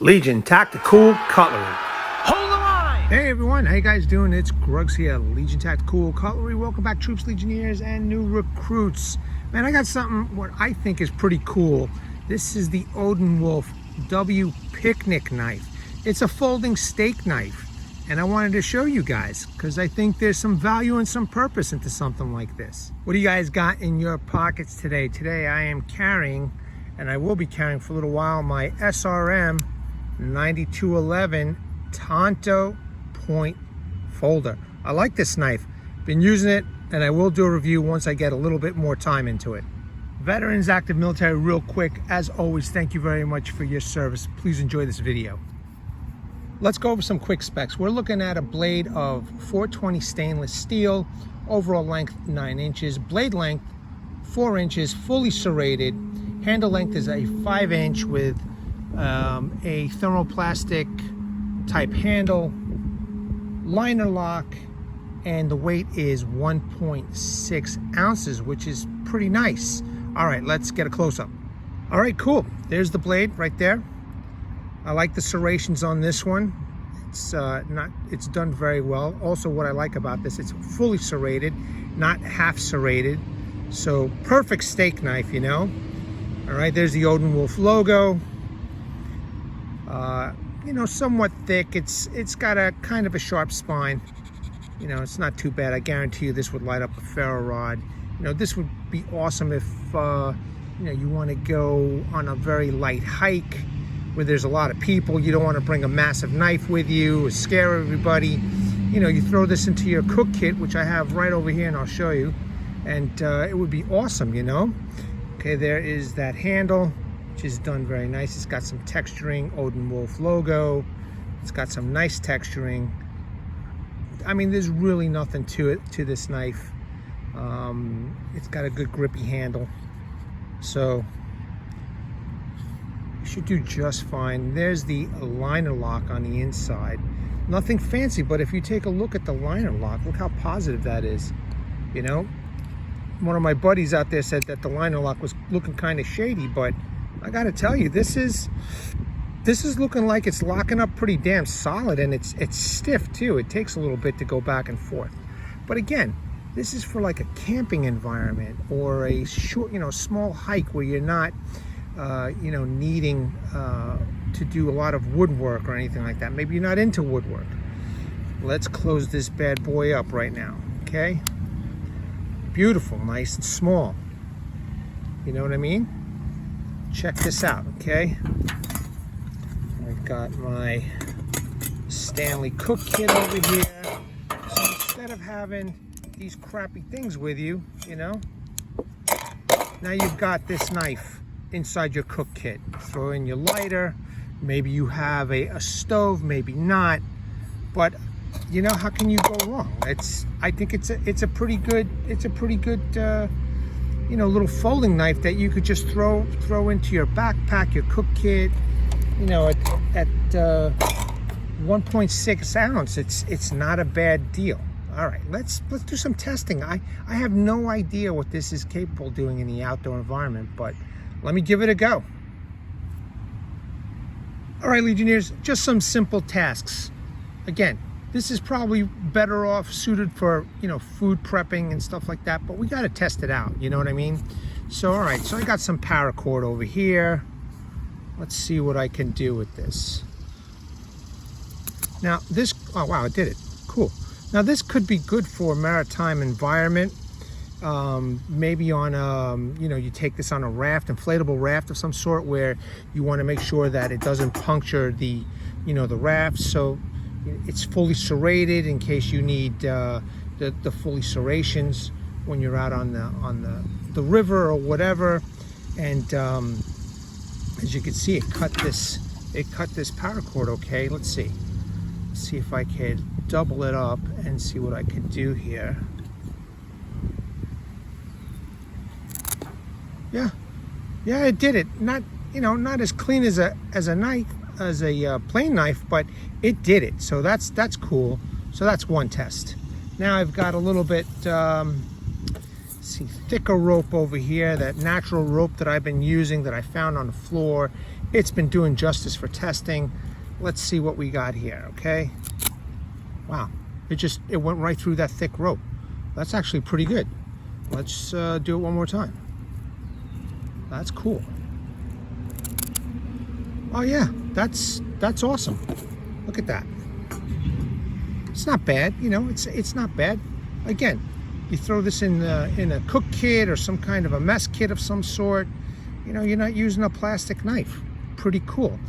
Legion Tactical Cutlery. Hold the line! Hey everyone, how you guys doing? It's Grugs here, Legion Tactical Cutlery. Welcome back, troops, legionnaires, and new recruits. Man, I got something what I think is pretty cool. This is the OdenWolf W-Picnic knife. It's a folding steak knife, and I wanted to show you guys because I think there's some value and some purpose into something like this. What do you guys got in your pockets today? Today I am carrying, and I will be carrying for a little while, my SRM 9211 Tonto point folder. I like this knife. Been using it, and I will do a review once I get a little bit more time into it. Veterans, active military, real quick, as always, thank you very much for your service. Please enjoy this video. Let's go over some quick specs. We're looking at a blade of 420 stainless steel, overall length 9 inches, blade length 4 inches, fully serrated. Handle length is a 5-inch with a thermoplastic type handle, liner lock, and the weight is 1.6 ounces, which is pretty nice. All right, let's get a close-up. All right, cool. There's the blade right there. I like the serrations on this one. It's done very well. Also, what I like about this, it's fully serrated, not half serrated. So perfect steak knife, you know. All right, there's the OdenWolf logo. You know, somewhat thick. It's got a kind of a sharp spine. You know, it's not too bad. I guarantee you this would light up a ferro rod. You know, this would be awesome if you know, you want to go on a very light hike where there's a lot of people. You don't want to bring a massive knife with you or scare everybody. You know, you throw this into your cook kit, which I have right over here, and I'll show you, and it would be awesome, you know. Okay, there is that handle, which is done very nice. It's got some texturing, OdenWolf logo. It's got some nice texturing. I mean, there's really nothing to it, to this knife. It's got a good grippy handle. So you should do just fine. There's the liner lock on the inside. Nothing fancy, but if you take a look at the liner lock, look how positive that is. You know, one of my buddies out there said that the liner lock was looking kind of shady, but I gotta tell you, this is looking like it's locking up pretty damn solid, and it's stiff too. It takes a little bit to go back and forth. But again, this is for like a camping environment or a short, you know, small hike where you're not, you know, needing to do a lot of woodwork or anything like that. Maybe you're not into woodwork. Let's close this bad boy up right now, okay? Beautiful, nice and small. You know what I mean? Check this out, okay? I've got my Stanley cook kit over here. So instead of having these crappy things with you, you know, now you've got this knife inside your cook kit. Throw in your lighter. Maybe you have a stove, maybe not, but you know, how can you go wrong? I think it's a pretty good you know, little folding knife that you could just throw into your backpack, your cook kit. You know, at 1.6 ounce, it's not a bad deal. All right, let's do some testing. I have no idea what this is capable of doing in the outdoor environment, but let me give it a go. All right, Legionnaires, just some simple tasks. Again, this is probably better off suited for, you know, food prepping and stuff like that, but we got to test it out, you know what I mean? So, all right, so I got some paracord over here. Let's see what I can do with this. Now this, oh wow, it did it, cool. Now this could be good for a maritime environment. Maybe on, you know, you take this on a raft, inflatable raft of some sort, where you want to make sure that it doesn't puncture the, you know, the raft. So it's fully serrated in case you need the fully serrations when you're out on the river or whatever. And as you can see, it cut this paracord okay. Let's see if I could double it up and see what I could do here. Yeah, it did it. Not, you know, not as clean as a knife, as a plain knife, but it did it. So that's cool. So that's one test. Now I've got a little bit thicker rope over here, that natural rope that I've been using that I found on the floor. it's been doing justice for testing. Let's see what we got here, okay? Wow, it went right through that thick rope. That's actually pretty good. Let's do it one more time. That's cool. Oh yeah, that's awesome. Look at that. It's not bad, you know. It's not bad. Again, you throw this in a cook kit or some kind of a mess kit of some sort. You know, you're not using a plastic knife. Pretty cool.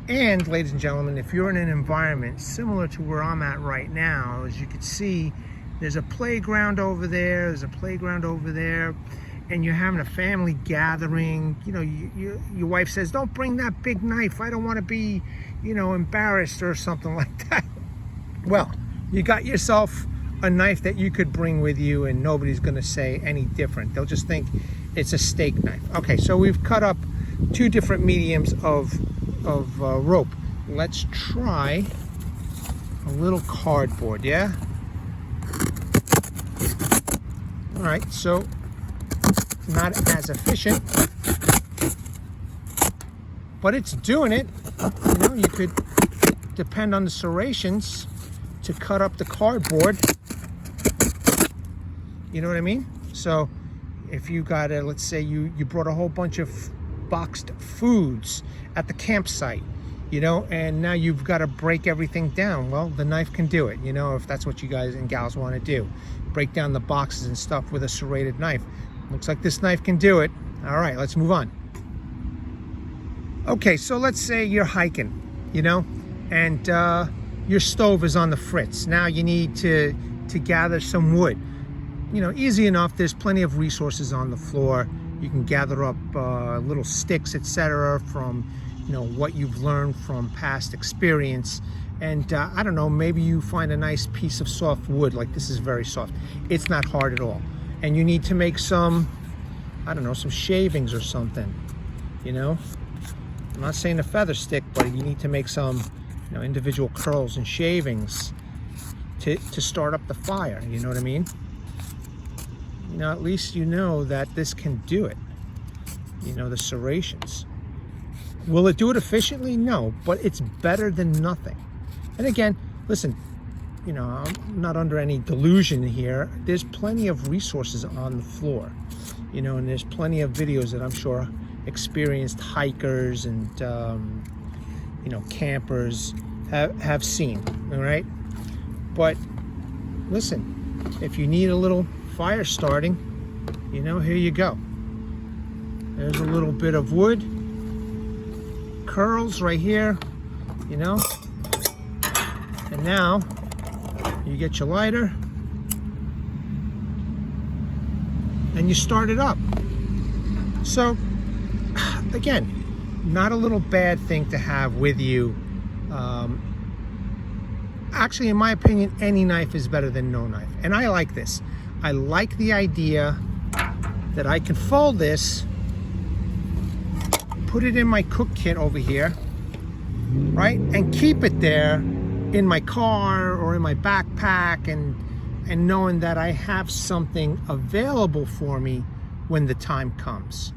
And ladies and gentlemen, if you're in an environment similar to where I'm at right now, as you can see, there's a playground over there, there's a playground over there, and you're having a family gathering. You know, your wife says, don't bring that big knife. I don't want to be, you know, embarrassed or something like that. Well, you got yourself a knife that you could bring with you and nobody's going to say any different. They'll just think it's a steak knife. Okay, so we've cut up 2 different mediums of rope. Let's try a little cardboard, yeah? All right, so not as efficient, but it's doing it. You know, you could depend on the serrations to cut up the cardboard. You know what I mean? So if you got a, let's say you brought a whole bunch of boxed foods at the campsite, you know, and now you've got to break everything down. Well, the knife can do it, you know, if that's what you guys and gals want to do. Break down the boxes and stuff with a serrated knife. Looks like this knife can do it. All right, let's move on. Okay, so let's say you're hiking, you know, and your stove is on the fritz. Now you need to gather some wood. You know, easy enough. There's plenty of resources on the floor. You can gather up little sticks, etc., from, you know, what you've learned from past experience. And I don't know, maybe you find a nice piece of soft wood. Like this is very soft. It's not hard at all. And you need to make some, I don't know, some shavings or something. You know, I'm not saying a feather stick, but you need to make some, you know, individual curls and shavings to start up the fire. You know what I mean? You know, at least you know that this can do it. You know, the serrations. Will it do it efficiently? No, but it's better than nothing. And again, listen, you know, I'm not under any delusion here. There's plenty of resources on the floor, you know, and there's plenty of videos that I'm sure experienced hikers and, you know, campers have seen, all right? But listen, if you need a little fire starting, you know, here you go. There's a little bit of wood, curls right here, you know, and now you get your lighter and you start it up. So again, not a little bad thing to have with you. Actually, in my opinion, any knife is better than no knife. And I like this. I like the idea that I can fold this, put it in my cook kit over here, right? And keep it there in my car or in my backpack, and knowing that I have something available for me when the time comes.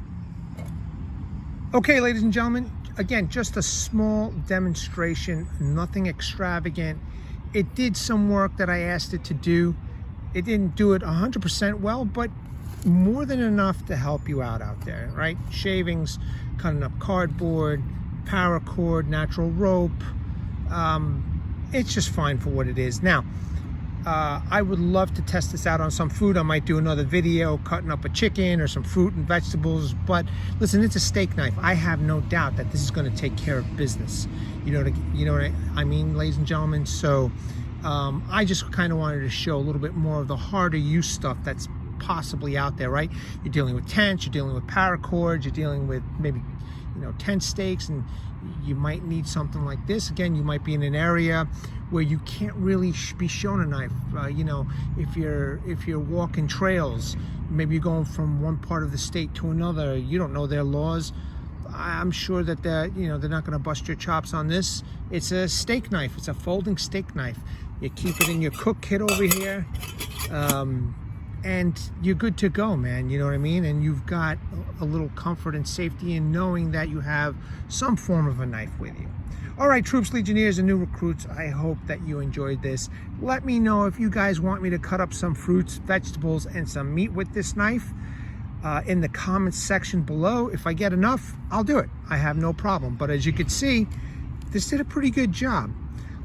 Okay, ladies and gentlemen, again, just a small demonstration, nothing extravagant. It did some work that I asked it to do. It didn't do it 100% well, but more than enough to help you out there, right? Shavings, cutting up cardboard, paracord, natural rope. It's just fine for what it is. Now, I would love to test this out on some food. I might do another video cutting up a chicken or some fruit and vegetables, but listen, it's a steak knife. I have no doubt that this is going to take care of business. You know what I mean, ladies and gentlemen? So I just kind of wanted to show a little bit more of the harder use stuff that's possibly out there, right? You're dealing with tents, you're dealing with paracords, you're dealing with maybe, you know, tent stakes, and you might need something like this. Again, you might be in an area where you can't really be shown a knife. You know, if you're walking trails, maybe you're going from one part of the state to another, you don't know their laws. I'm sure that they're not going to bust your chops on this. It's a steak knife. It's a folding steak knife. You keep it in your cook kit over here. and you're good to go, man. You know what I mean? And you've got a little comfort and safety in knowing that you have some form of a knife with you. All right, troops, legionnaires, and new recruits, I hope that you enjoyed this. Let me know if you guys want me to cut up some fruits, vegetables, and some meat with this knife in the comments section below. If I get enough, I'll do it. I have no problem. But as you can see, this did a pretty good job.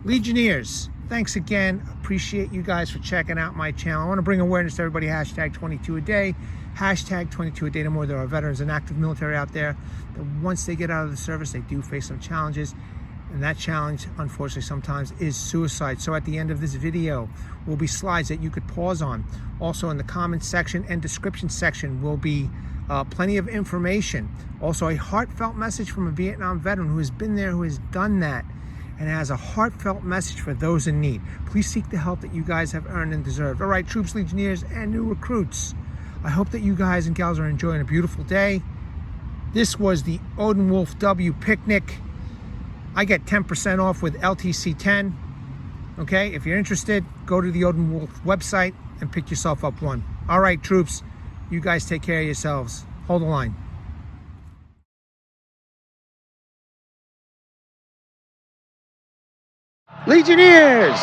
Legionnaires, thanks again. Appreciate you guys for checking out my channel. I want to bring awareness to everybody. Hashtag 22 a day. Hashtag 22 a day. No more. There are veterans and active military out there that once they get out of the service, they do face some challenges. And that challenge, unfortunately, sometimes is suicide. So at the end of this video will be slides that you could pause on. Also in the comments section and description section will be plenty of information. Also a heartfelt message from a Vietnam veteran who has been there, who has done that, and has a heartfelt message for those in need. Please seek the help that you guys have earned and deserved. All right, troops, legionnaires, and new recruits, I hope that you guys and gals are enjoying a beautiful day. This was the OdenWolf W-Picnic. I get 10% off with LTC 10. Okay, if you're interested, go to the OdenWolf website and pick yourself up one. All right, troops, you guys take care of yourselves. Hold the line. Legionnaires!